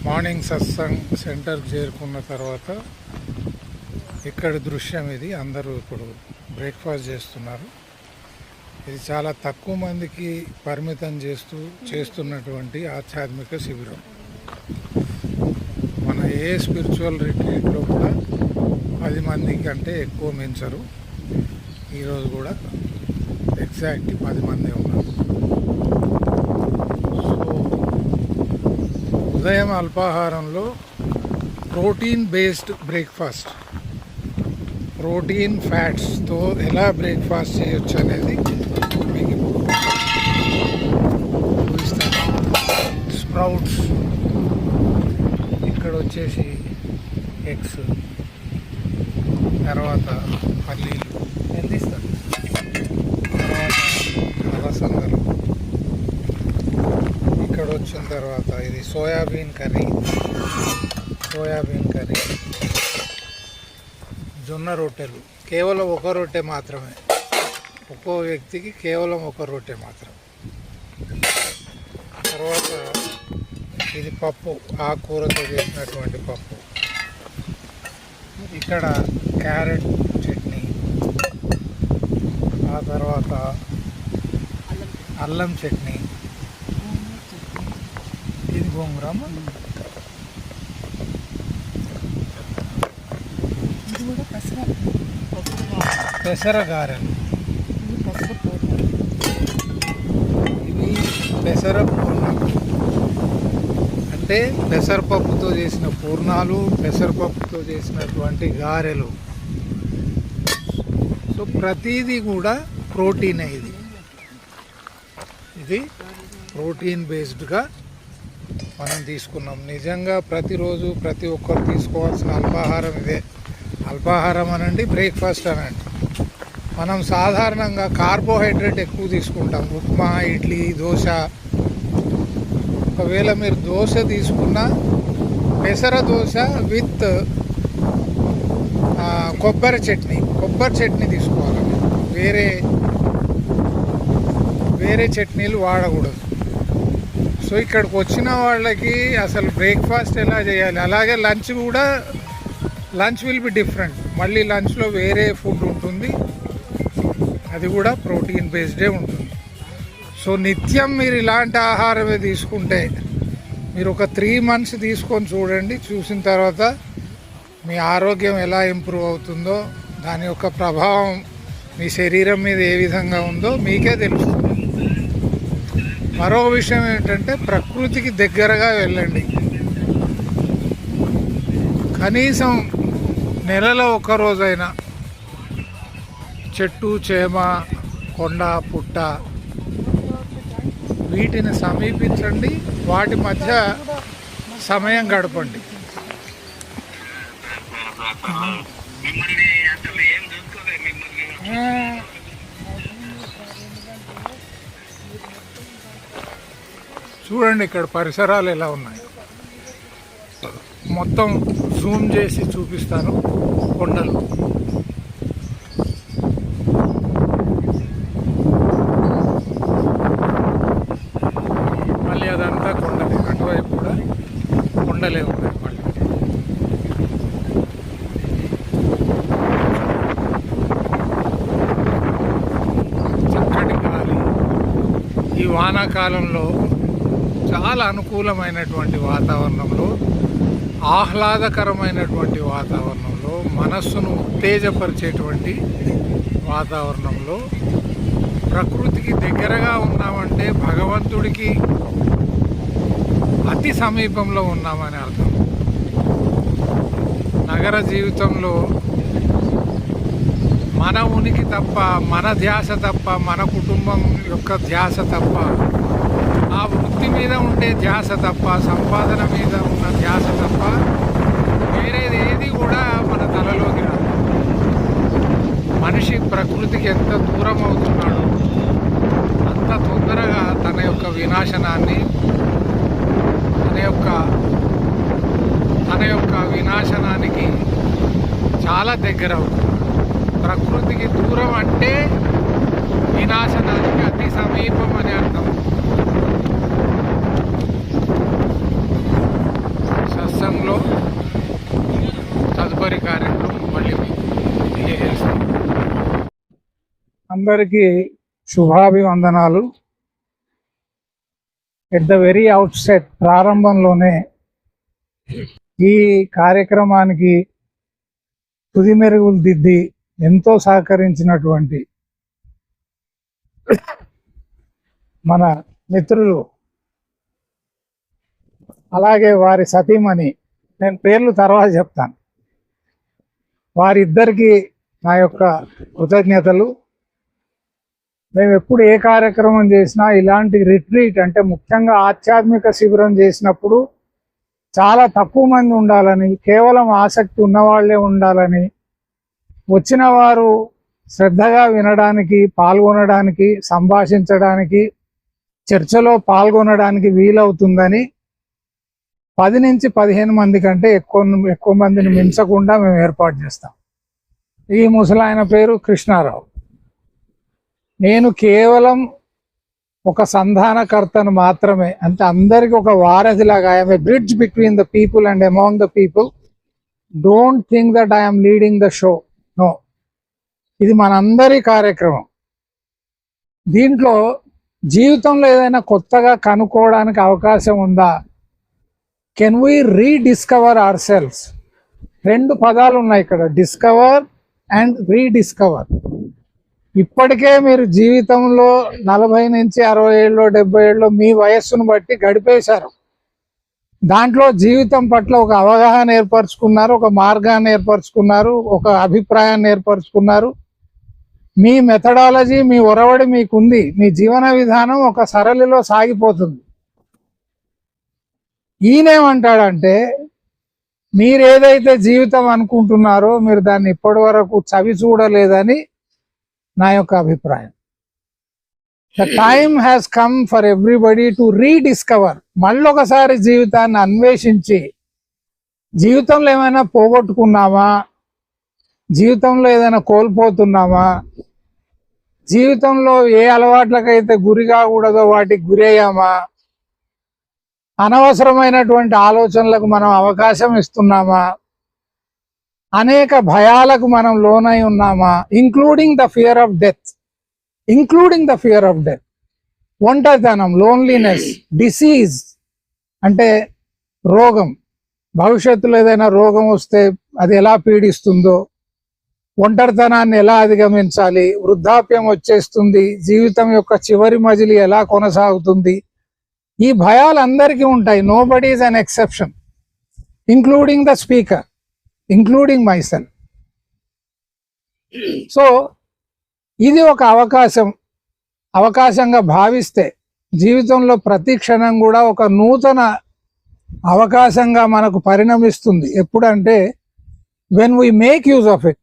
Morning satsang సెంటర్కి చేరుకున్న తర్వాత ఇక్కడి దృశ్యం ఇది. అందరూ ఇప్పుడు బ్రేక్ఫాస్ట్ చేస్తున్నారు. ఇది చాలా తక్కువ మందికి పరిమితం చేస్తున్నటువంటి ఆధ్యాత్మిక శిబిరం. మన ఏ స్పిరిచువల్ రిట్రీట్లో కూడా 10 మంది కంటే ఎక్కువ మించరు. ఈరోజు కూడా ఎగ్జాక్ట్ 10 మంది ఉన్నారు. ఉదయం అల్పాహారంలో ప్రోటీన్ బేస్డ్ బ్రేక్ఫాస్ట్, ప్రోటీన్ ఫ్యాట్స్తో ఎలా బ్రేక్ఫాస్ట్ చేయొచ్చు అనేది మీకు ఇప్పుడు చూపిస్తాను. స్ప్రౌట్స్, ఇక్కడ వచ్చేసి ఎగ్స్, తర్వాత పల్లీలు ఎందిస్తాను, తర్వాత అలసందలు. ఇక్కడ వచ్చిన తర్వాత ఇది సోయాబీన్ కర్రీ, జొన్న రొట్టెలు, కేవలం ఒక రొట్టె మాత్రమే, ఒక్కో వ్యక్తికి కేవలం ఒక రొట్టె మాత్రం. తర్వాత ఇది పప్పు, ఆకుకూరతో చేసినటువంటి పప్పు. ఇక్కడ క్యారెట్ చట్నీ, ఆ తర్వాత అల్లం చట్నీ, ఇది గోంగూరమ్మ, పెసర గారెలు, ఇవి పెసర పూర్ణాలు. అంటే పెసరపప్పుతో చేసిన పూర్ణాలు, పెసరపప్పుతో చేసినటువంటి గారెలు. సో ప్రతిదీ కూడా ప్రోటీనే. ఇది ప్రోటీన్ బేస్డ్గా మనం తీసుకున్నాం. నిజంగా ప్రతిరోజు ప్రతి ఒక్కరు తీసుకోవాల్సిన అల్పాహారం ఇదే. అల్పాహారం అనండి, బ్రేక్ఫాస్ట్ అనండి. మనం సాధారణంగా కార్బోహైడ్రేట్ ఎక్కువ తీసుకుంటాం. ఉప్మా, ఇడ్లీ, దోశ. ఒకవేళ మీరు దోశ తీసుకున్నా పెసర దోశ విత్ కొబ్బరి చట్నీ తీసుకోవాలి. వేరే చట్నీలు వాడకూడదు. సో ఇక్కడికి వచ్చిన వాళ్ళకి అసలు బ్రేక్ఫాస్ట్ ఎలా చేయాలి, అలాగే లంచ్ కూడా, లంచ్ విల్ బి డిఫరెంట్. మళ్ళీ లంచ్లో వేరే ఫుడ్ ఉంటుంది, అది కూడా ప్రోటీన్ బేస్డే ఉంటుంది. సో నిత్యం మీరు ఇలాంటి ఆహారమే తీసుకుంటే మీరు ఒక 3 months తీసుకొని చూడండి. చూసిన తర్వాత మీ ఆరోగ్యం ఎలా ఇంప్రూవ్ అవుతుందో, దాని యొక్క ప్రభావం మీ శరీరం మీద ఏ విధంగా ఉందో మీకే తెలుస్తుంది. మరో విషయం ఏంటంటే ప్రకృతికి దగ్గరగా వెళ్ళండి. కనీసం నెలలో ఒక్కరోజైనా చెట్టు, చేమ, కొండ, పుట్ట వీటిని సమీపించండి, వాటి మధ్య సమయం గడపండి. చూడండి ఇక్కడ పరిసరాలు ఎలా ఉన్నాయి. మొత్తం జూమ్ చేసి చూపిస్తాను. కొండలు, మళ్ళీ అదంతా కొండలే, అటువైపు కూడా కొండలే ఉన్నాయి. మళ్ళీ చక్కటి గాలి. ఈ వానాకాలంలో చాలా అనుకూలమైనటువంటి వాతావరణంలో, ఆహ్లాదకరమైనటువంటి వాతావరణంలో, మనస్సును ఉత్తేజపరిచేటువంటి వాతావరణంలో ప్రకృతికి దగ్గరగా ఉన్నామంటే భగవంతుడికి అతి సమీపంలో ఉన్నామని అర్థం. నగర జీవితంలో మన ఉనికి తప్ప, మన ధ్యాస తప్ప, మన కుటుంబం యొక్క ధ్యాస తప్ప, ఆ వృత్తి మీద ఉండే ధ్యాస తప్ప, సంపాదన మీద ఉన్న ధ్యాస తప్ప వేరేది ఏది కూడా మన తలలోకి రాదు. మనిషి ప్రకృతికి ఎంత దూరం అవుతున్నాడో అంత తొందరగా తన యొక్క వినాశనాన్ని, తన యొక్క వినాశనానికి చాలా దగ్గర అవుతున్నాడు. ప్రకృతికి దూరం అంటే వినాశనానికి అతి సమీపం అని అర్థం. అందరికీ శుభాభివందనాలు. ఎట్ ద వెరీ అవుట్సెట్, ప్రారంభంలోనే ఈ కార్యక్రమానికి తుది మెరుగులు దిద్ది ఎంతో సహకరించినటువంటి మన మిత్రులు, అలాగే వారి సతీమణి, నేను పేర్లు తర్వాత చెప్తాను, వారిద్దరికీ నా యొక్క కృతజ్ఞతలు. మేము ఎప్పుడు ఏ కార్యక్రమం చేసినా ఇలాంటి రిట్రీట్ అంటే ముఖ్యంగా ఆధ్యాత్మిక శిబిరం చేసినప్పుడు చాలా తక్కువ మంది ఉండాలని, కేవలం ఆసక్తి ఉన్నవాళ్లే ఉండాలని, వచ్చిన వారు శ్రద్ధగా వినడానికి, పాల్గొనడానికి, సంభాషించడానికి, చర్చలో పాల్గొనడానికి వీలవుతుందని 10 నుంచి 15 మంది కంటే ఎక్కువ మందిని మించకుండా మేము ఏర్పాటు చేస్తాం. ఈ ముసలాయన పేరు కృష్ణారావు. నేను కేవలం ఒక సంధానకర్తను మాత్రమే, అంటే అందరికి ఒక వారధిలాగా. I'm a bridge between the people and among the people. Don't think that I'm leading the show. No, ఇది మనందరి కార్యక్రమం. దీంట్లో జీవితంలో ఏదైనా కొత్తగా కనుక్కోవడానికి అవకాశం ఉందా? Can we rediscover ourselves? 2 పదాలు ఉన్నాయి ఇక్కడ, డిస్కవర్ అండ్ రీడిస్కవర్. ఇప్పటికే మీరు జీవితంలో 40 నుంచి 60 ఏళ్ళు, 70 ఏళ్ళు మీ వయస్సును బట్టి గడిపేశారు. దాంట్లో జీవితం పట్ల ఒక అవగాహన ఏర్పరచుకున్నారు, ఒక మార్గాన్ని ఏర్పరచుకున్నారు, ఒక అభిప్రాయాన్ని ఏర్పరచుకున్నారు. మీ మెథడాలజీ, మీ ఒరవడి మీకుంది. మీ జీవన విధానం ఒక సరళిలో సాగిపోతుంది. ఈయనేమంటాడంటే, మీరు ఏదైతే జీవితం అనుకుంటున్నారో మీరు దాన్ని ఇప్పటి వరకు చవి చూడలేదని నా యొక్క అభిప్రాయం. The time has come for everybody to rediscover. మళ్ళొకసారి జీవితాన్ని అన్వేషించి, జీవితంలో ఏమైనా పోగొట్టుకున్నామా, జీవితంలో ఏదైనా కోల్పోతున్నామా, జీవితంలో ఏ అలవాట్లకైతే గురి కాకూడదో వాటికి గురయ్యామా, అనవసరమైనటువంటి ఆలోచనలకు మనం అవకాశం ఇస్తున్నామా, అనేక భయాలకు మనం లోనై ఉన్నామా, including the fear of death. ఒంటరితనం, లోన్లీనెస్, డిసీజ్ అంటే రోగం. భవిష్యత్తులో ఏదైనా రోగం వస్తే అది ఎలా పీడిస్తుందో, ఒంటరితనాన్ని ఎలా అధిగమించాలి, వృద్ధాప్యం వచ్చేస్తుంది, జీవితం యొక్క చివరి మజిలీ ఎలా కొనసాగుతుంది, ఈ భయాలు అందరికీ ఉంటాయి. Nobody is an exception, including the speaker, including my self. So ఇది ఒక అవకాశంగా భావిస్తే జీవితంలో ప్రతి క్షణం కూడా ఒక నూతన అవకాశంగా మనకు పరిణమిస్తుంది. ఎప్పుడంటే when we make use of it.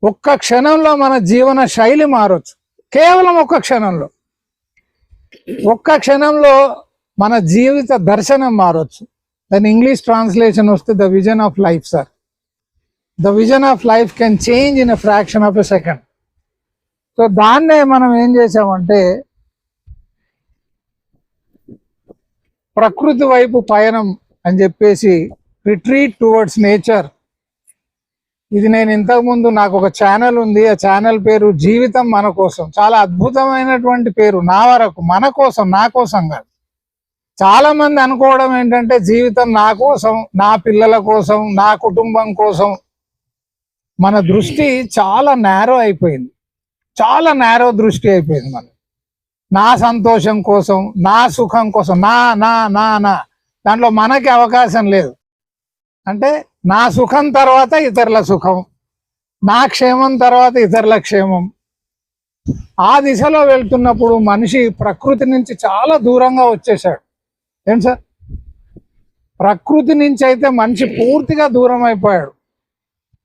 ఒక్క క్షణంలో మన జీవన శైలి మారొచ్చు. కేవలం ఒక్క క్షణంలో మన జీవిత దర్శనం మారొచ్చు. దాని ఇంగ్లీష్ ట్రాన్స్లేషన్ వస్తే the vision of life. Sir, the vision of life can change in a fraction of a second. So దాన్నే మనం ఏం చేసామంటే ప్రకృతి వైపు పయనం అని చెప్పేసి, రిట్రీట్ టువర్డ్స్ నేచర్. ఇది నేను ఇంతకుముందు, నాకు ఒక ఛానల్ ఉంది, ఆ ఛానల్ పేరు జీవితం మన కోసం. చాలా అద్భుతమైనటువంటి పేరు. నా వరకు, మన కోసం, నా కోసం కాదు. చాలా మంది అనుకోవడం ఏంటంటే జీవితం నా కోసం, నా పిల్లల కోసం, నా కుటుంబం కోసం. మన దృష్టి చాలా నేరో అయిపోయింది, చాలా నేరో దృష్టి అయిపోయింది. నా సంతోషం కోసం, నా సుఖం కోసం, నా నా నా నా దాంట్లో మనకి అవకాశం లేదు. అంటే నా సుఖం తర్వాత ఇతరుల సుఖం, నా క్షేమం తర్వాత ఇతరుల క్షేమం. ఆ దిశలో వెళ్తున్నప్పుడు మనిషి ప్రకృతి నుంచి చాలా దూరంగా వచ్చేసాడు. ఏం సార్, ప్రకృతి నుంచి అయితే మనిషి పూర్తిగా దూరం అయిపోయాడు.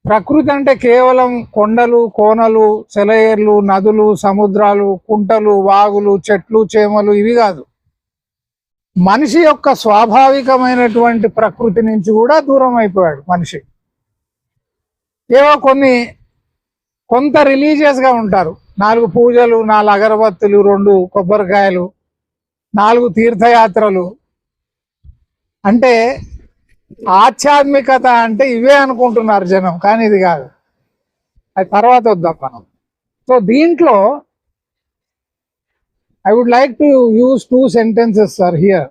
ప్రకృతి అంటే కేవలం కొండలు, కోనలు, సెలయేర్లు, నదులు, సముద్రాలు, కుంటలు, వాగులు, చెట్లు, చేమలు ఇవి కాదు. మనిషి యొక్క స్వాభావికమైనటువంటి ప్రకృతి నుంచి కూడా దూరం అయిపోయాడు మనిషి. ఏవో కొంత రిలీజియస్గా ఉంటారు. 4 పూజలు, 4 అగరబత్తులు, 2 కొబ్బరికాయలు, 4 తీర్థయాత్రలు. అంటే ఆధ్యాత్మికత అంటే ఇవే అనుకుంటున్నారు జనం, కానీ ఇది కాదు. అది తర్వాత వద్దాం మనం. సో దీంట్లో I would like to use 2 sentences, sir, here.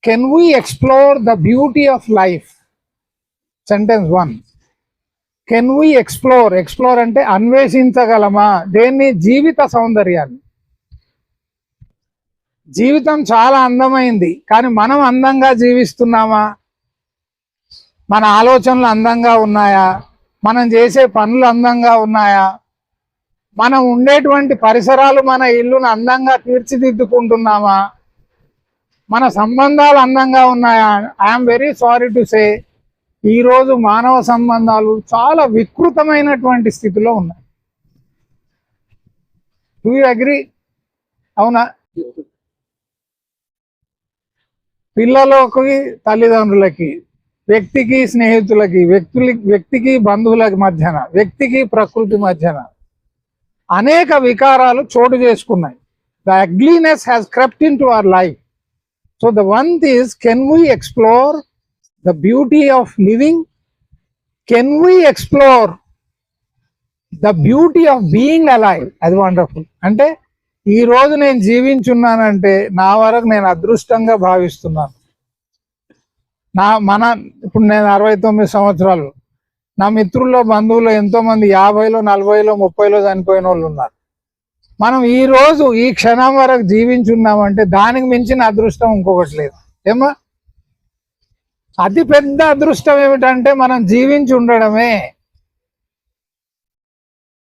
Can we explore the beauty of life? Sentence 1. Can we explore అంటే అన్వేషించగలమా దేన్ని? జీవిత సౌందర్యాన్ని. జీవితం చాలా అందమైంది, కానీ మనం అందంగా జీవిస్తున్నామా? మన ఆలోచనలు అందంగా ఉన్నాయా? మనం చేసే పనులు అందంగా ఉన్నాయా? మనం ఉండేటువంటి పరిసరాలు మన ఇల్లును అందంగా తీర్చిదిద్దుకుంటున్నామా? మన సంబంధాలు అందంగా ఉన్నాయా? I'm very sorry to say, ఈరోజు మానవ సంబంధాలు చాలా వికృతమైనటువంటి స్థితిలో ఉన్నాయి. Do you agree? అవునా? పిల్లలకి, తల్లిదండ్రులకి, వ్యక్తికి, స్నేహితులకి, వ్యక్తికి బంధువులకి మధ్యన, వ్యక్తికి ప్రకృతి మధ్యన అనేక వికారాలు చోటు చేసుకున్నాయి. The ugliness has crept in to our life. So the one is, can we explore the beauty of living? Can we explore the beauty of being alive? అది వండర్ఫుల్. అంటే ఈ రోజు నేను జీవించున్నానంటే నా వరకు నేను అదృష్టంగా భావిస్తున్నాను. ఇప్పుడు నేను 69 సంవత్సరాలు. నా మిత్రుల్లో, బంధువుల్లో ఎంతోమంది 50లో, 40లో, 30లో చనిపోయిన వాళ్ళు ఉన్నారు. మనం ఈ రోజు ఈ క్షణం వరకు జీవించున్నామంటే దానికి మించిన అదృష్టం ఇంకొకటి లేదు. ఏమా? అతి పెద్ద అదృష్టం ఏమిటంటే మనం జీవించి ఉండడమే.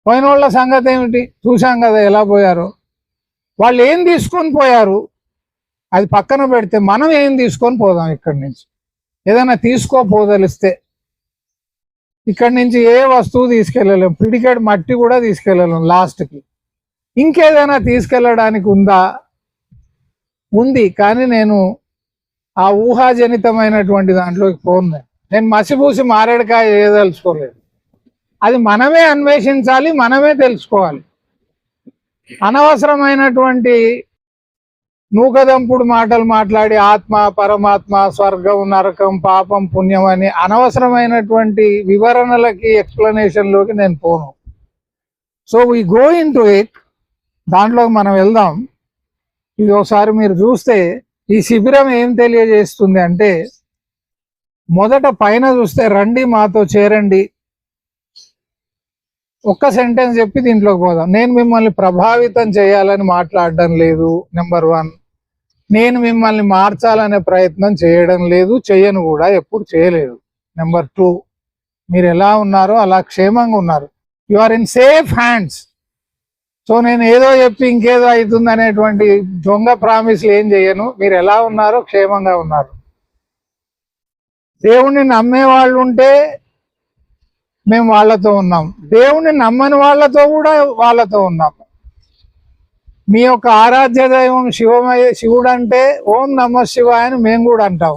పోయిన వాళ్ళ సంగతి ఏమిటి? చూసాం కదా ఎలా పోయారు. వాళ్ళు ఏం తీసుకొని పోయారు అది పక్కన పెడితే మనం ఏం తీసుకొని పోదాం ఇక్కడి నుంచి? ఏదైనా తీసుకోపోదలిస్తే ఇక్కడి నుంచి ఏ వస్తువు తీసుకెళ్ళలేం, పిడికెడు మట్టి కూడా తీసుకెళ్ళలేం. లాస్ట్కి ఇంకేదైనా తీసుకెళ్ళడానికి ఉందా? ఉంది, కానీ నేను ఆ ఊహాజనితమైనటువంటి దాంట్లోకి పోను. నేను మసిపూసి మారేడుకాయ చేయదలుచుకోలేదు. అది మనమే అన్వేషించాలి, మనమే తెలుసుకోవాలి. అనవసరమైనటువంటి నూకదంపుడు మాటలు మాట్లాడి ఆత్మ, పరమాత్మ, స్వర్గం, నరకం, పాపం, పుణ్యం అని అనవసరమైనటువంటి వివరణలకి, ఎక్స్ప్లెనేషన్లోకి నేను పోను. So we go into it. దాంట్లోకి మనం వెళ్దాం. ఇది ఒకసారి మీరు చూస్తే ఈ శిబిరం ఏం తెలియజేస్తుంది అంటే, మొదట పైన చూస్తే రండి మాతో చేరండి. ఒక్క సెంటెన్స్ చెప్పి దీంట్లోకి పోదాం. నేను మిమ్మల్ని ప్రభావితం చేయాలని మాట్లాడడం లేదు. నెంబర్ 1. నేను మిమ్మల్ని మార్చాలనే ప్రయత్నం చేయడం లేదు, చెయ్యను కూడా, ఎప్పుడు చేయలేదు. నెంబర్ 2, మీరు ఎలా ఉన్నారో అలా క్షేమంగా ఉన్నారు. You are in safe hands. So నేను ఏదో చెప్పి ఇంకేదో అవుతుంది అనేటువంటి దొంగ ప్రామిస్లు ఏం చేయను. మీరు ఎలా ఉన్నారో క్షేమంగా ఉన్నారు. దేవుణ్ణి నమ్మే వాళ్ళు ఉంటే మేము వాళ్ళతో ఉన్నాం, దేవుణ్ణి నమ్మని వాళ్ళతో కూడా వాళ్ళతో ఉన్నాం. మీ యొక్క ఆరాధ్య దైవం శివుడు అంటే ఓం నమో శివాయ అని మేము కూడా అంటాం.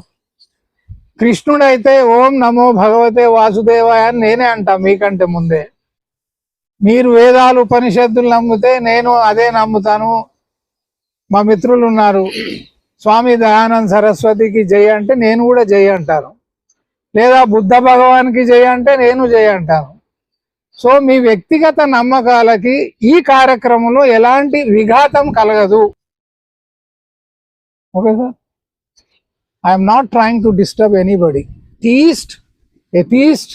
కృష్ణుడైతే ఓం నమో భగవతే వాసుదేవాయ అని నేనే అంటా మీకంటే ముందే. మీరు వేదాలు, ఉపనిషత్తులు నమ్మితే నేను అదే నమ్ముతాను. మా మిత్రులు ఉన్నారు, స్వామి దయానంద సరస్వతికి జయ అంటే నేను కూడా జయ అంటాను. లేదా బుద్ధ భగవాన్కి జయ అంటే నేను జయ అంటాను. సో మీ వ్యక్తిగత నమ్మకాలకి ఈ కార్యక్రమంలో ఎలాంటి విఘాతం కలగదు. Okay sir? I'm not trying to disturb anybody. Theist, atheist,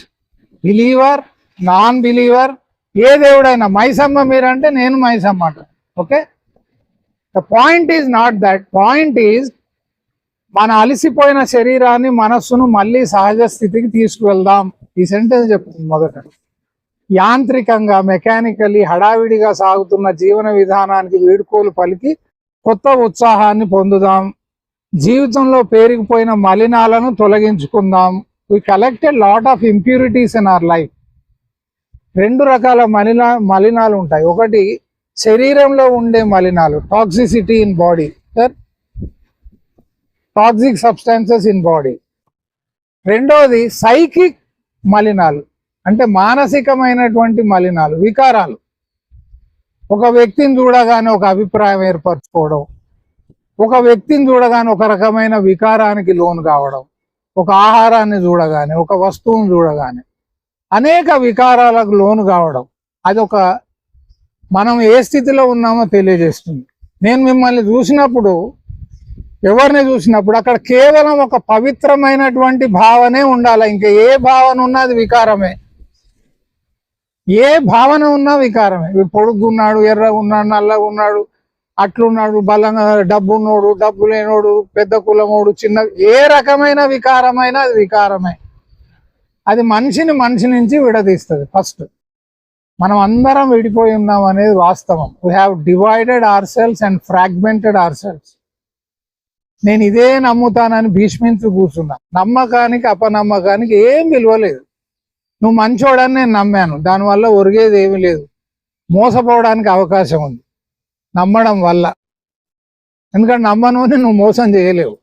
believer, non believer, ఏ దేవుడైనా, మైసమ్మ మీరంటే నేను మైసమ్మ అంట. Okay? The point is not that. Point is మన అలసిపోయిన శరీరాన్ని, మనస్సును మళ్ళీ సహజ స్థితికి తీసుకువెళ్దాం. ఈ సెంటెన్స్ చెప్తుంది మొదట. యాంత్రికంగా, మెకానికలీ, హడావిడిగా సాగుతున్న జీవన విధానానికి వీడుకోలు పలికి కొత్త ఉత్సాహాన్ని పొందుదాం. జీవితంలో పేరుకుపోయిన మలినాలను తొలగించుకుందాం. We collected lot of impurities in our life. 2 రకాల మలినాలు ఉంటాయి. ఒకటి శరీరంలో ఉండే మలినాలు, toxicity in body, sir, toxic substances in body. రెండోది సైకిక్ మలినాలు, అంటే మానసికమైనటువంటి మలినాలు, వికారాలు. ఒక వ్యక్తిని చూడగానే ఒక అభిప్రాయం ఏర్పరచుకోవడం, ఒక వ్యక్తిని చూడగానే ఒక రకమైన వికారానికి లోను కావడం, ఒక ఆహారాన్ని చూడగానే, ఒక వస్తువును చూడగానే అనేక వికారాలకు లోను కావడం, అదొక మనం ఏ స్థితిలో ఉన్నామో తెలియజేస్తుంది. నేను మిమ్మల్ని చూసినప్పుడు, ఎవరిని చూసినప్పుడు అక్కడ కేవలం ఒక పవిత్రమైనటువంటి భావనే ఉండాలి. ఇంకా ఏ భావన ఉన్నా అది వికారమే. ఏ భావన ఉన్నా వికారమే. పొడుగున్నాడు, ఎర్రగా ఉన్నాడు, నల్లగా ఉన్నాడు, అట్లున్నాడు, బలంగా డబ్బు ఉన్నోడు, డబ్బు లేనోడు, పెద్ద కులమోడు, చిన్న, ఏ రకమైన వికారమైన అది వికారమే. అది మనిషి నుంచి విడదీస్తుంది. ఫస్ట్ మనం అందరం విడిపోయి ఉన్నాం అనేది వాస్తవం. We have divided ourselves and fragmented ourselves. నేను ఇదే నమ్ముతానని భీష్మించు కూర్చున్నా. నమ్మకానికి అపనమ్మకానికి ఏం విలువలేదు. నువ్వు మంచోడని నేను నమ్మాను, దానివల్ల ఒరిగేది ఏమీ లేదు. మోసపోవడానికి అవకాశం ఉంది నమ్మడం వల్ల. ఎందుకంటే నమ్మను అని నువ్వు మోసం చేయలేవు.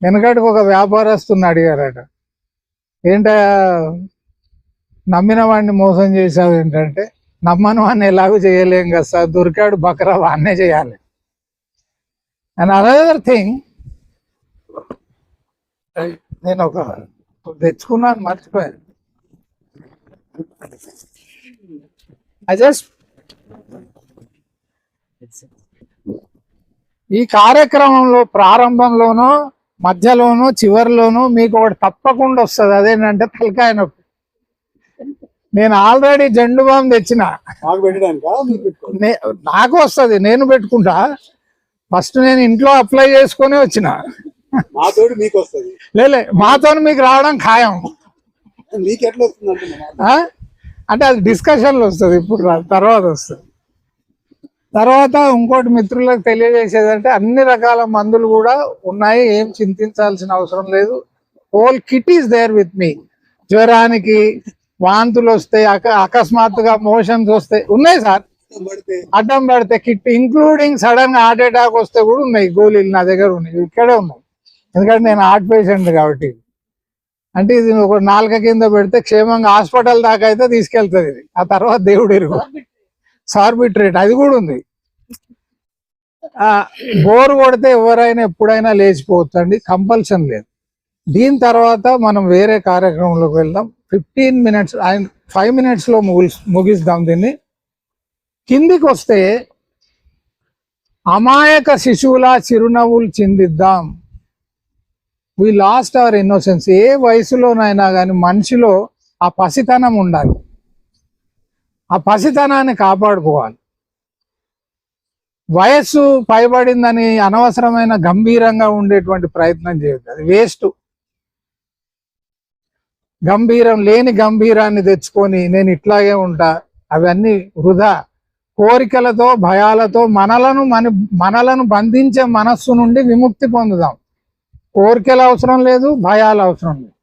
వెనకటికి ఒక వ్యాపారస్తుని అడిగారట, ఏంట నమ్మిన వాడిని మోసం చేసావు ఏంటంటే, నమ్మను అని ఎలాగూ చేయలేం కదా సార్, దొరికాడు బకరా వాడినే చేయాలి. అండ్ అనదర్ థింగ్, నేను ఒక తెచ్చుకున్నాను, మర్చిపోయాను. ఈ కార్యక్రమంలో ప్రారంభంలోనో మధ్యలోనో చివరిలోనో మీకు ఒకటి తప్పకుండా వస్తుంది. అదేంటంటే తలకాయ నొప్పి. నేను ఆల్రెడీ జెండు బామ్ తెచ్చిన, నాకు వస్తుంది, నేను పెట్టుకుంటా. ఫస్ట్ నేను ఇంట్లో అప్లై చేసుకొని వచ్చిన. లేలే, మాతో మీకు రావడం ఖాయం. అంటే అది డిస్కషన్లో వస్తుంది, ఇప్పుడు తర్వాత వస్తుంది. తర్వాత ఇంకోటి మిత్రులకు తెలియజేసేదంటే, అన్ని రకాల మందులు కూడా ఉన్నాయి, ఏం చింతించాల్సిన అవసరం లేదు. Whole kit is there with me. జ్వరానికి, వాంతులు వస్తాయి, అకస్మాత్తుగా మోషన్స్ వస్తాయి, ఉన్నాయి సార్. అడ్డం పడితే కిట్, ఇంక్లూడింగ్ సడన్ గా హార్ట్ అటాక్ వస్తే కూడా ఉన్నాయి గోళీలు నా దగ్గర ఉన్నాయి, ఇక్కడే ఉన్నాయి. ఎందుకంటే నేను హార్ట్ పేషెంట్ కాబట్టి. అంటే ఇది ఒక నాలుక కింద పెడితే క్షేమంగా హాస్పిటల్ దాకా అయితే తీసుకెళ్తుంది ఇది. ఆ తర్వాత దేవుడు ఎరుగు. సార్బిట్రేట్ అది కూడా ఉంది. బోర్ కొడితే ఎవరైనా ఎప్పుడైనా లేచిపోవచ్చు అండి, కంపల్షన్ లేదు. దీని తర్వాత మనం వేరే కార్యక్రమంలోకి వెళ్దాం. 15 minutes, 5 minutes లో ముగిస్తాం దీన్ని. కిందికి వస్తే, అమాయక శిశువులా చిరునవ్వులు చిందిద్దాం. We lost our innocence. ఏ వయసులోనైనా కానీ మనిషిలో ఆ పసితనం ఉండాలి. ఆ పసితనాన్ని కాపాడుకోవాలి. వయస్సు పైబడిందని అనవసరమైన గంభీరంగా ఉండేటువంటి ప్రయత్నం చేయొద్దు, అది వేస్ట్. లేని గంభీరాన్ని తెచ్చుకొని నేను ఇట్లాగే ఉంటా, అవన్నీ వృధా. కోరికలతో, భయాలతో మనలను బంధించే మనస్సు నుండి విముక్తి పొందుదాం. కోరికలు అవసరం లేదు, భయాలు అవసరం లేదు.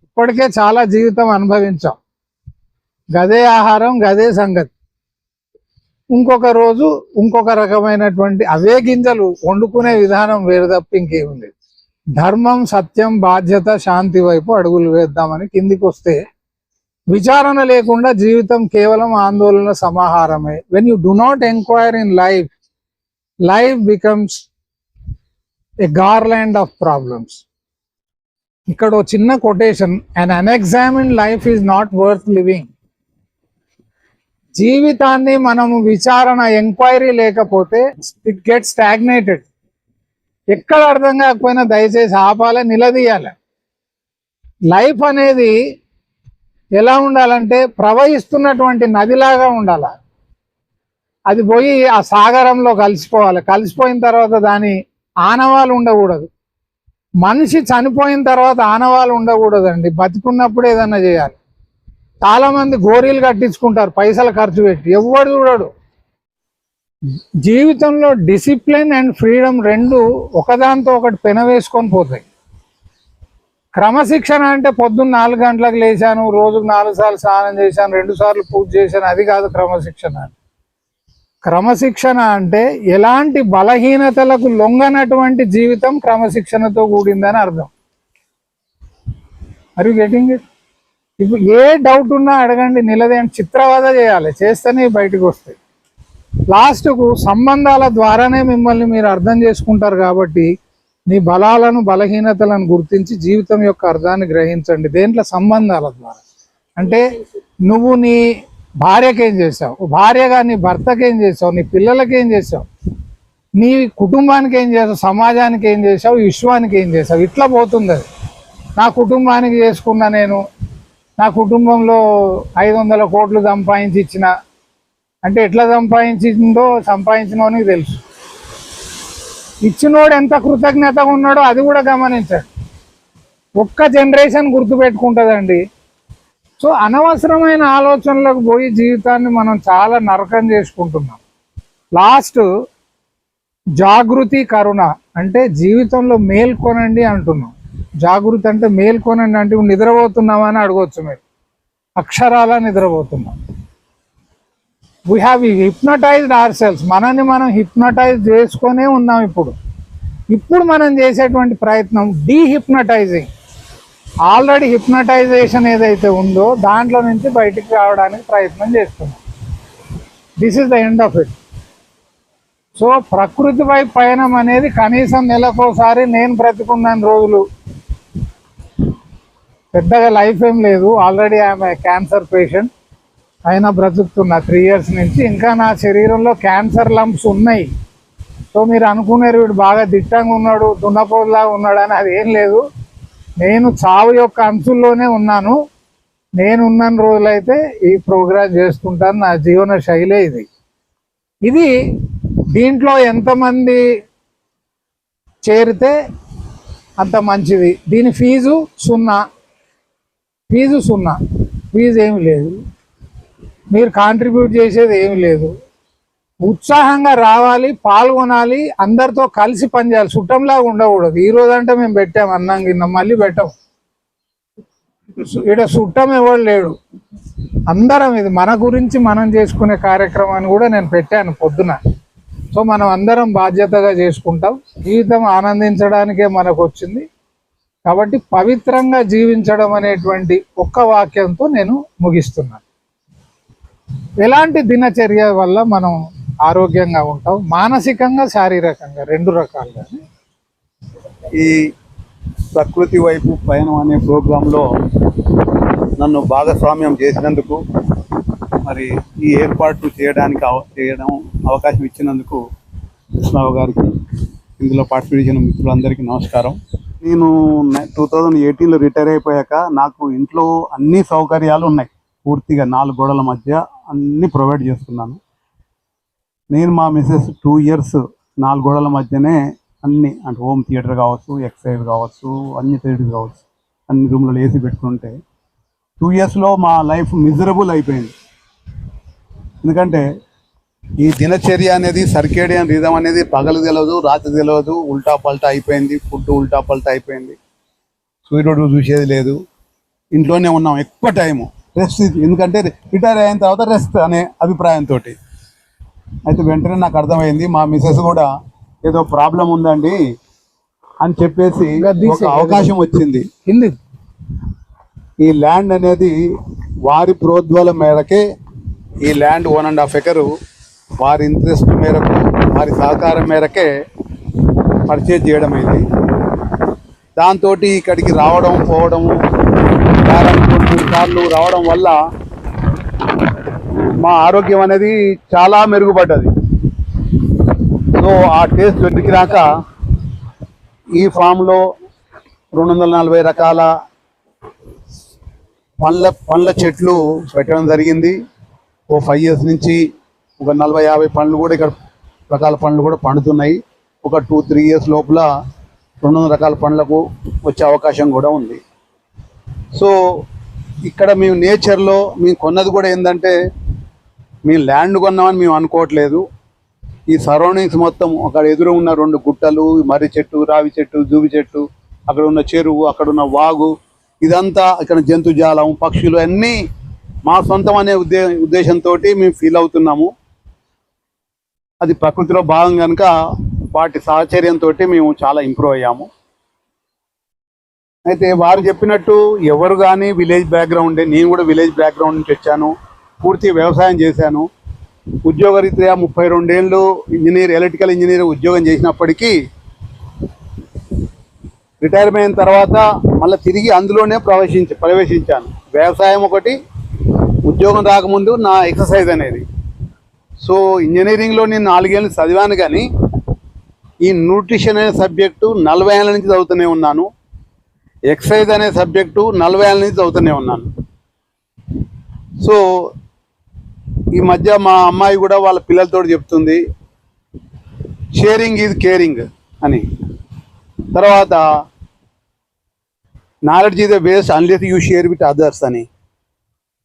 ఇప్పటికే చాలా జీవితం అనుభవించాం. గదే ఆహారం, గదే సంగతి. ఇంకొక రోజు ఇంకొక రకమైనటువంటి అవే గింజలు వండుకునే విధానం వేరు తప్ప ఇంకేమి లేదు. ధర్మం, సత్యం, బాధ్యత, శాంతి వైపు అడుగులు వేద్దామని కిందికి వస్తే, విచారణ లేకుండా జీవితం కేవలం ఆందోళన సమాహారమే. When you do not enquire in life, life becomes a garland of problems. ఇక్కడ ఒక చిన్న quotation, un unexamined life is not worth living. జీవితాన్ని మనము విచారణ, ఎంక్వైరీ లేకపోతే ఇట్ గెట్ స్టాగ్నేటెడ్. ఎక్కడ అర్థం కాకపోయినా దయచేసి ఆపాలి, నిలదీయాలి. లైఫ్ అనేది ఎలా ఉండాలంటే ప్రవహిస్తున్నటువంటి నదిలాగా ఉండాలి. అది పోయి ఆ సాగరంలో కలిసిపోవాలి. కలిసిపోయిన తర్వాత దాని ఆనవాలు ఉండకూడదు. మనిషి చనిపోయిన తర్వాత ఆనవాలు ఉండకూడదండి. బతికున్నప్పుడు ఏదన్నా చేయాలి. చాలా మంది గోరీలు కట్టించుకుంటారు పైసలు ఖర్చు పెట్టి, ఎవడు చూడడు. జీవితంలో డిసిప్లిన్ అండ్ ఫ్రీడమ్ రెండు ఒకదాంతో ఒకటి పెనవేసుకొని పోతాయి. క్రమశిక్షణ అంటే పొద్దున్న 4 గంటలకు లేచాను, రోజుకు 4 సార్లు స్నానం చేశాను, 2 సార్లు పూజ చేశాను, అది కాదు క్రమశిక్షణ. క్రమశిక్షణ అంటే ఎలాంటి బలహీనతలకు లొంగనటువంటి జీవితం క్రమశిక్షణతో కూడిందని అర్థం. Are you getting it? ఇప్పుడు ఏ డౌట్ ఉన్నా అడగండి, నిలదేంటి. చిత్రవద చేయాలి, చేస్తేనే బయటకు వస్తాయి. లాస్ట్కు సంబంధాల ద్వారానే మిమ్మల్ని మీరు అర్థం చేసుకుంటారు. కాబట్టి నీ బలాలను, బలహీనతలను గుర్తించి జీవితం యొక్క అర్థాన్ని గ్రహించండి. దేంట్లో? సంబంధాల ద్వారా. అంటే నువ్వు నీ భార్యకేం చేసావు, భార్యగా నీ భర్తకేం చేసావు, నీ పిల్లలకేం చేసావు, నీ కుటుంబానికి ఏం చేసావు, సమాజానికి ఏం చేసావు, విశ్వానికి ఏం చేసావు. ఇట్లా పోతుంది అది. నా కుటుంబానికి చేసుకున్నా, నేను నా కుటుంబంలో 500 కోట్లు సంపాదించి ఇచ్చిన అంటే ఎట్లా సంపాదించిందో సంపాదించినోనికి తెలుసు. ఇచ్చినోడు ఎంత కృతజ్ఞతగా ఉన్నాడో అది కూడా గమనించాడు. ఒక్క జనరేషన్ గుర్తుపెట్టుకుంటుందండి. సో అనవసరమైన ఆలోచనలకు పోయి జీవితాన్ని మనం చాలా నరకం చేసుకుంటున్నాం. లాస్ట్ జాగృతి కరుణ అంటే జీవితంలో మేల్కొనండి అంటున్నాం. జాగృతి అంటే మేల్కొనండి అంటే నిద్రపోతున్నామా అని అడగవచ్చు మీరు. అక్షరాల నిద్రపోతున్నాం. We have hypnotised our cells. మనల్ని మనం హిప్నటైజ్ చేసుకొనే ఉన్నాం. ఇప్పుడు మనం చేసేటువంటి ప్రయత్నం డీహిప్నటైజింగ్. ఆల్రెడీ హిప్నటైజేషన్ ఏదైతే ఉందో దాంట్లో నుంచి బయటికి రావడానికి ప్రయత్నం చేస్తున్నాం. This is the end of it. So ప్రకృతిపై పయనం అనేది కనీసం నెలకోసారి. నేను బ్రతికున్న రోజులు పెద్దగా లైఫ్ ఏం లేదు. ఆల్రెడీ ఐఎమ్ క్యాన్సర్ పేషెంట్, అయినా బ్రతుకుతున్నా 3 years నుంచి. ఇంకా నా శరీరంలో క్యాన్సర్ లంప్స్ ఉన్నాయి. సో మీరు అనుకున్నారు వీడు బాగా దిట్టంగా ఉన్నాడు, దున్నపోతులాగా ఉన్నాడు అని. అది ఏం లేదు. నేను చావు యొక్క అంచుల్లోనే ఉన్నాను. నేను ఉన్న రోజులైతే ఈ ప్రోగ్రాం చేసుకుంటాను. నా జీవన శైలే ఇది. దీంట్లో ఎంతమంది చేరితే అంత మంచిది. దీని ఫీజు 0. ఫీజు ఏమి లేదు. మీరు కాంట్రిబ్యూట్ చేసేది ఏమి లేదు. ఉత్సాహంగా రావాలి, పాల్గొనాలి, అందరితో కలిసి పనిచేయాలి. చుట్టంలాగా ఉండకూడదు. ఈ రోజు అంటే మేము పెట్టాం అన్నం కింద, మళ్ళీ పెట్టాం. ఇక్కడ చుట్టం ఎవడు లేడు. అందరం ఇది మన గురించి మనం చేసుకునే కార్యక్రమాన్ని కూడా నేను పెట్టాను పొద్దున. సో మనం అందరం బాధ్యతగా చేసుకుంటాం. జీవితం ఆనందించడానికే మనకు వచ్చింది కాబట్టి పవిత్రంగా జీవించడం అనేటువంటి ఒక్క వాక్యంతో నేను ముగిస్తున్నాను. ఎలాంటి దినచర్య వల్ల మనం ఆరోగ్యంగా ఉంటాం, మానసికంగా శారీరకంగా 2 రకాలుగా. ఈ ప్రకృతి వైపు పయనం అనే ప్రోగ్రాంలో నన్ను భాగస్వామ్యం చేసినందుకు, మరి ఈ ఏర్పాటు చేయడం అవకాశం ఇచ్చినందుకు కృష్ణరావు గారికి, ఇందులో పార్టిసిపేట్ చేసిన మిత్రులందరికీ నమస్కారం. నేను 2018లో రిటైర్ అయిపోయాక నాకు ఇంట్లో అన్ని సౌకర్యాలు ఉన్నాయి. పూర్తిగా 4 గోడల మధ్య అన్నీ ప్రొవైడ్ చేస్తున్నాను. నేను మా మిసెస్ 2 years 4 గోడల మధ్యనే అన్ని, అంటే హోమ్ థియేటర్ కావచ్చు, ఎక్సర్సైజ్ కావచ్చు, అన్ని థియేటర్ కావచ్చు, అన్ని రూమ్లలో ఏసీ పెట్టుకుంటే 2 yearsలో మా లైఫ్ మిజరబుల్ అయిపోయింది. ఎందుకంటే ఈ దినచర్య అనేది, సర్కేడియన్ రిథం అనేది పగలు తెలియదు, రాత్రి తెలియదు, ఉల్టా పల్టా అయిపోయింది. ఫుడ్ ఉల్టా పల్టా అయిపోయింది. సూర్యుడు చూసేది లేదు. ఇంట్లోనే ఉన్నాం ఎక్కువ టైము. రెస్ట్, ఎందుకంటే రిటైర్ అయిన తర్వాత రెస్ట్ అనే అభిప్రాయంతో. అయితే వెంటనే నాకు అర్థమైంది, మా మిసెస్ కూడా ఏదో ప్రాబ్లం ఉందండి అని చెప్పేసి ఒక అవకాశం వచ్చింది. ఈ ల్యాండ్ అనేది వారి ప్రోద్బలం మేరకే, ఈ ల్యాండ్ 1.5 acre వారి ఇంట్రెస్ట్ మేరకు, వారి సహకారం మేరకే పర్చేజ్ చేయడం అయింది. దాంతో ఇక్కడికి రావడం పోవడము, వారానికి 2 సార్లు రావడం వల్ల మా ఆరోగ్యం అనేది చాలా మెరుగుపడ్డది. సో ఆ టేస్ట్ దొరికినాక ఈ ఫామ్లో 240 రకాల పండ్ల చెట్లు పెట్టడం జరిగింది. ఓ 5 years నుంచి ఒక 40-50 పండ్లు కూడా, ఇక్కడ రకాల పండ్లు కూడా పండుతున్నాయి. ఒక 2-3 years లోపల 200 రకాల పండ్లకు వచ్చే అవకాశం కూడా ఉంది. సో ఇక్కడ మేము నేచర్లో మేము కొన్నది కూడా ఏంటంటే, మేము ల్యాండ్ కొన్నామని మేము అనుకోవట్లేదు. ఈ సరౌండింగ్స్ మొత్తం, అక్కడ ఎదురు ఉన్న 2 గుట్టలు, మర్రి చెట్టు, రావి చెట్టు, జూబి చెట్టు, అక్కడ ఉన్న చెరువు, అక్కడ ఉన్న వాగు, ఇదంతా ఇక్కడ జంతుజాలం, పక్షులు అన్నీ మా సొంతం అనే ఉద్దేశంతో మేము ఫీల్ అవుతున్నాము. అది ప్రకృతిలో భాగం కనుక వాటి సాహచర్యంతో మేము చాలా ఇంప్రూవ్ అయ్యాము. అయితే వారు చెప్పినట్టు ఎవరు కానీ విలేజ్ బ్యాక్గ్రౌండే, నేను కూడా విలేజ్ బ్యాక్గ్రౌండ్ నుంచి వచ్చాను. పూర్తి వ్యవసాయం చేశాను. ఉద్యోగరీత్యా 32 ఏళ్ళు ఎలక్ట్రికల్ ఇంజనీర్ ఉద్యోగం చేసినప్పటికీ రిటైర్మెంట్ అయిన తర్వాత మళ్ళీ తిరిగి అందులోనే ప్రవేశించాను. వ్యవసాయం ఒకటి, ఉద్యోగం రాకముందు నా ఎక్సర్సైజ్ అనేది. సో ఇంజనీరింగ్లో నేను 4 ఏళ్ళు చదివాను, కానీ ఈ న్యూట్రిషన్ అనే సబ్జెక్టు 40 ఏళ్ళ నుంచి చదువుతూనే ఉన్నాను. ఎక్సర్సైజ్ అనే సబ్జెక్టు 40 ఏళ్ళ నుంచి చదువుతూనే ఉన్నాను. సో ఈ మధ్య మా అమ్మాయి కూడా వాళ్ళ పిల్లలతో చెప్తుంది, షేరింగ్ ఈజ్ కేరింగ్ అని. తర్వాత knowledge is the best unless you share with others అని.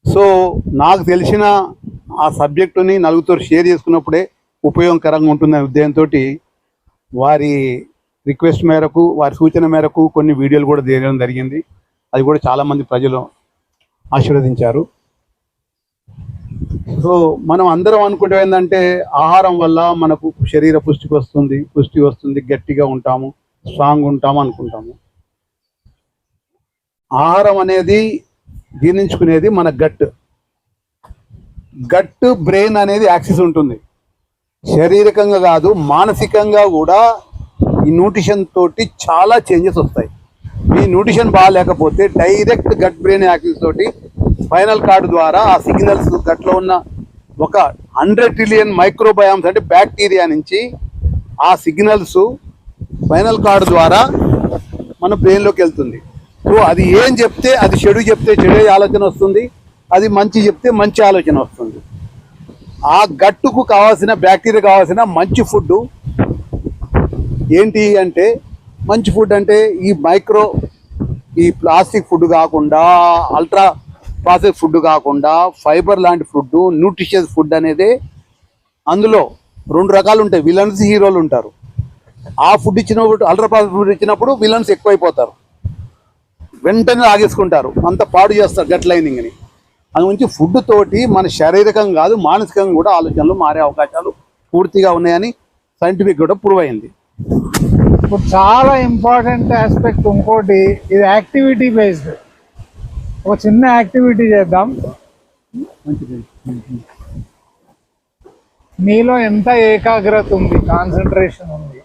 సో నాకు తెలిసిన ఆ సబ్జెక్టుని నలుగురితో షేర్ చేసుకున్నప్పుడే ఉపయోగకరంగా ఉంటుందనే ఉద్దేశంతో వారి రిక్వెస్ట్ మేరకు, వారి సూచన మేరకు కొన్ని వీడియోలు కూడా తీయడం జరిగింది. అది కూడా చాలామంది ప్రజలు ఆశీర్వదించారు. సో మనం అందరం అనుకుంటే ఏంటంటే ఆహారం వల్ల మనకు శరీర పుష్టి వస్తుంది, గట్టిగా ఉంటాము, స్ట్రాంగ్ ఉంటాము అనుకుంటాము. ఆహారం అనేది జీర్ణించుకునేది మన గట్ బ్రెయిన్ అనేది యాక్సిస్ ఉంటుంది. శారీరకంగా కాదు, మానసికంగా కూడా ఈ న్యూట్రిషన్ తోటి చాలా చేంజెస్ వస్తాయి. ఈ న్యూట్రిషన్ బాగాలేకపోతే డైరెక్ట్ గట్ బ్రెయిన్ యాక్సిస్ తోటి స్పైనల్ కార్డ్ ద్వారా ఆ సిగ్నల్స్ గట్లో ఉన్న ఒక 100 ట్రిలియన్ మైక్రోబయామ్స్ అంటే బ్యాక్టీరియా నుంచి ఆ సిగ్నల్స్ స్పైనల్ కార్డ్ ద్వారా మన బ్రెయిన్లోకి వెళ్తుంది. సో అది ఏం చెప్తే అది చెడు చెప్తే చెడే ఆలోచన వస్తుంది, అది మంచి చెప్తే మంచి ఆలోచన వస్తుంది. ఆ గట్టుకు కావాల్సిన బ్యాక్టీరియా కావాల్సిన మంచి ఫుడ్ ఏంటి అంటే, మంచి ఫుడ్ అంటే ఈ ప్లాస్టిక్ ఫుడ్ కాకుండా, అల్ట్రా ప్రాసెస్ ఫుడ్ కాకుండా, ఫైబర్ లాంటి ఫుడ్, న్యూట్రిషియస్ ఫుడ్ అనేది. అందులో 2 రకాలు ఉంటాయి, విలన్స్, హీరోలు ఉంటారు. ఆ ఫుడ్ ఇచ్చినప్పుడు, అల్ట్రా ప్రాసెస్ ఫుడ్ ఇచ్చినప్పుడు విలన్స్ ఎక్కువైపోతారు, వెంటనే ఆగేసుకుంటారు, అంత పాడు చేస్తారు గట్ లైనింగ్ని. అందుగురించి ఫుడ్ తోటి మన శారీరకంగా కాదు మానసికంగా కూడా ఆలోచనలు మారే అవకాశాలు పూర్తిగా ఉన్నాయని సైంటిఫిక్ కూడా ప్రూవ్ అయింది. ఇప్పుడు చాలా ఇంపార్టెంట్ ఆస్పెక్ట్ ఇంకోటి, ఇది యాక్టివిటీ బేస్డ్. ఒక చిన్న యాక్టివిటీ చేద్దాం. మీలో ఎంత ఏకాగ్రత ఉంది, కాన్సన్ట్రేషన్ ఉంది.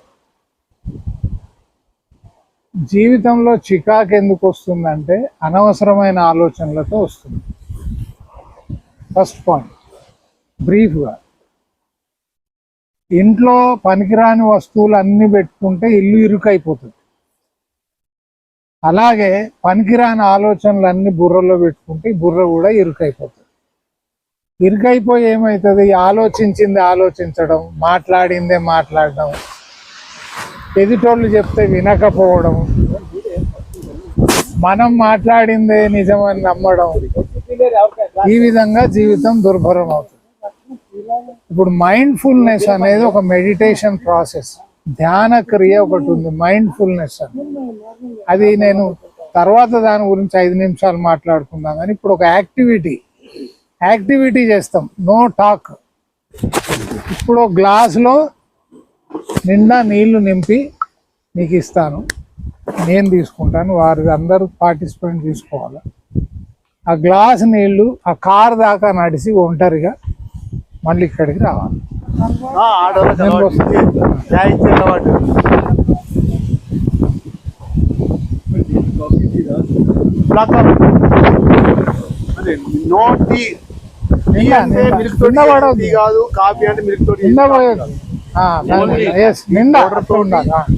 జీవితంలో చికాకు ఎందుకు వస్తుందంటే అనవసరమైన ఆలోచనలతో వస్తుంది. ఫస్ట్ పాయింట్ బ్రీఫ్గా, ఇంట్లో పనికిరాని వస్తువులు అన్నీ పెట్టుకుంటే ఇల్లు ఇరుకైపోతుంది. అలాగే పనికిరాని ఆలోచనలు అన్ని బుర్రలో పెట్టుకుంటే బుర్ర కూడా ఇరుకైపోతుంది. ఇరుకైపోయి ఏమవుతుంది, ఆలోచించింది ఆలోచించడం, మాట్లాడిందే మాట్లాడడం, ఎదుటోళ్ళు చెప్తే వినకపోవడం, మనం మాట్లాడిందే నిజమని నమ్మడం, ఈ విధంగా జీవితం దుర్భరం అవుతుంది. ఇప్పుడు మైండ్ఫుల్నెస్ అనేది ఒక మెడిటేషన్ ప్రాసెస్, ధ్యాన క్రియ ఒకటి ఉంది మైండ్ఫుల్నెస్ అని. అది నేను తర్వాత దాని గురించి 5 నిమిషాలు మాట్లాడుకుందాం. కానీ ఇప్పుడు ఒక యాక్టివిటీ చేస్తాం, నో టాక్. ఇప్పుడు గ్లాసులో నిండా నీళ్లు నింపి మీకు ఇస్తాను, నేను తీసుకుంటాను, వారు అందరూ పార్టిసిపేట్ తీసుకోవాలి. ఆ గ్లాస్ నీళ్లు ఆ కార్ దాకా నడిచి ఒంటరిగా మళ్ళీ ఇక్కడికి రావాలి.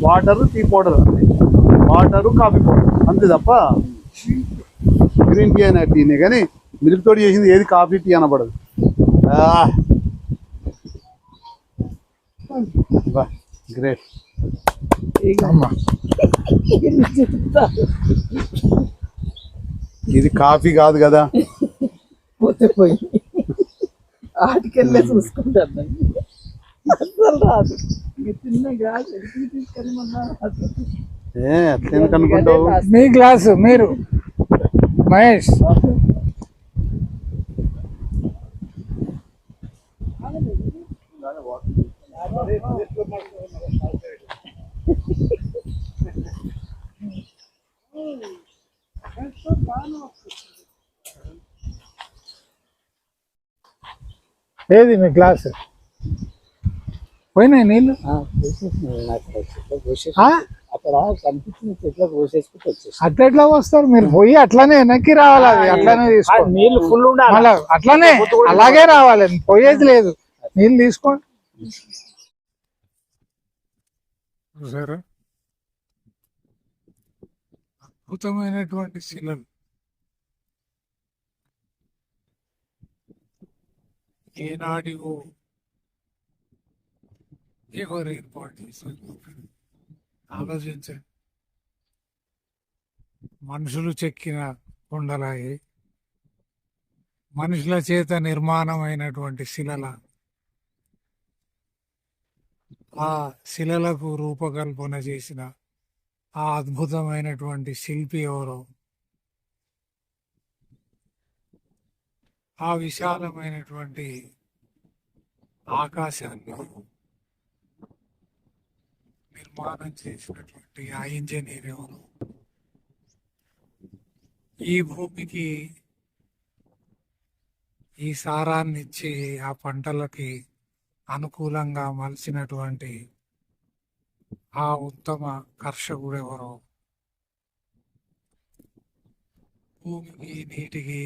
Water, tea powder, water, coffee powder అంతే తప్ప గ్రీన్ టీ అయినా టీనే. కానీ మిల్క్ తోటి చేసింది ఏది కాఫీ టీ అనబడదు. గ్రేట్. ఇది కాఫీ కాదు కదా, పోతే పోయి ఆటికెళ్ళే చూసుకుంటాను. అసలు రాదు, చిన్న గ్లాస్ తీసుకెళ్ళమన్నా అట్లెందుకు అనుకుంటావు? మీ గ్లాసు మీరు మహేష్. ఏది మీ గ్లాసు పోయినాయి నీళ్ళు? అక్కడ కనిపించిన చెట్లకు పోసేసుకుంటూ వచ్చేసి అట్లా వస్తారు మీరు పోయి అట్లానే వెనక్కి రావాలి, అది అట్లానే తీసుకోండి. నీళ్లు ఫుల్ ఉండాలి. మళ్ళా అట్లానే అలాగే రావాలి, పోయేది లేదు. నీళ్ళు తీసుకోండి. చూసారా అద్భుతమైనటువంటి శిలలు. ఏనాడివో ఎవరు ఏర్పాటు చేశారు? ఆలోచించండి. మనుషులు చెక్కిన కొండలాయి, మనుషుల చేత నిర్మాణమైనటువంటి శిలల, ఆ శిలలకు రూపకల్పన చేసిన ఆ అద్భుతమైనటువంటి శిల్పి ఎవరో, ఆ విశాలమైనటువంటి ఆకాశాన్ని నిర్మాణం చేసినటువంటి ఆ ఇంజనీర్ ఎవరు, ఈ భూమికి ఈ సారాన్ని ఇచ్చి ఆ పంటలకి అనుకూలంగా మలిచినటువంటి ఆ ఉత్తమ కర్షకుడు ఎవరో, భూమికి నీటికి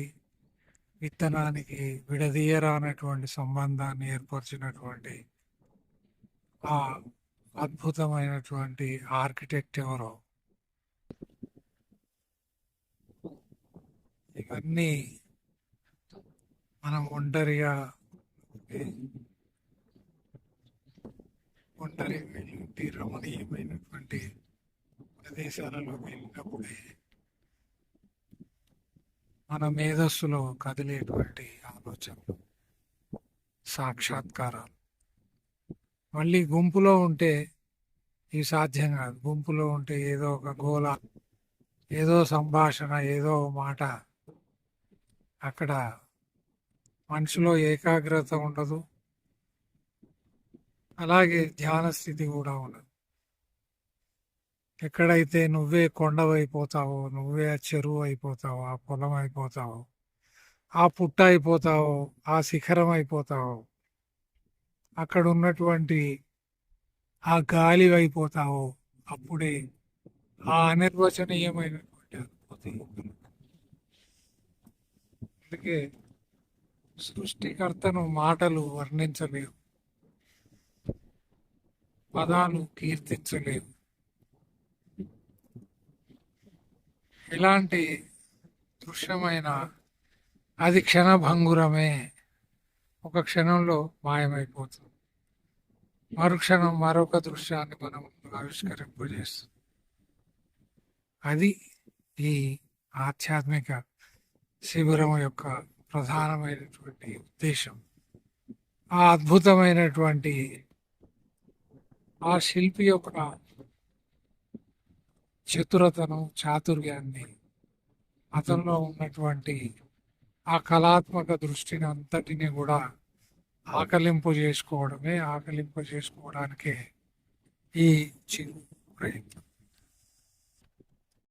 విత్తనానికి విడదీయరానటువంటి సంబంధాన్ని ఏర్పరిచినటువంటి ఆ అద్భుతమైనటువంటి ఆర్కిటెక్ట్ ఎవరో, ఇవన్నీ మనం ఒంటరిగా రమణీయమైనటువంటి ప్రదేశాలలో వెళ్ళినప్పుడే మన మేధస్సులో కదిలేటువంటి ఆలోచనలు, సాక్షాత్కారాలు. మళ్ళీ గుంపులో ఉంటే ఇవి సాధ్యం కాదు. గుంపులో ఉంటే ఏదో ఒక గోల, ఏదో సంభాషణ, ఏదో మాట, అక్కడ మనసులో ఏకాగ్రత ఉండదు, అలాగే ధ్యాన స్థితి కూడా ఉండదు. ఎక్కడైతే నువ్వే కొండవైపోతావో, నువ్వే ఆ చెరువు అయిపోతావో, ఆ పొలం అయిపోతావో, ఆ పుట్ట అయిపోతావో, ఆ శిఖరం అయిపోతావో, అక్కడ ఉన్నటువంటి ఆ గాలి అయిపోతావో, అప్పుడే ఆ అనిర్వచనీయమైనటువంటి అనుభూతి. అందుకే సృష్టికర్తను మాటలు వర్ణించలేవు, పదాలు కీర్తించలేవు. ఇలాంటి దృశ్యమైన అది క్షణభంగురమే, ఒక క్షణంలో మాయమైపోతుంది. మరుక్షణం మరొక దృశ్యాన్ని మనం ఆవిష్కరింపజేస్తుంది. అది ఈ ఆధ్యాత్మిక శిబిరం యొక్క ప్రధానమైనటువంటి ఉద్దేశం. ఆ అద్భుతమైనటువంటి ఆ శిల్పి యొక్క చతురతను, చాతుర్యాన్ని, అతనిలో ఉన్నటువంటి ఆ కళాత్మక దృష్టిని అంతటిని కూడా ఆకలింపు చేసుకోవడానికే ఈ చిరు ప్రయత్నం.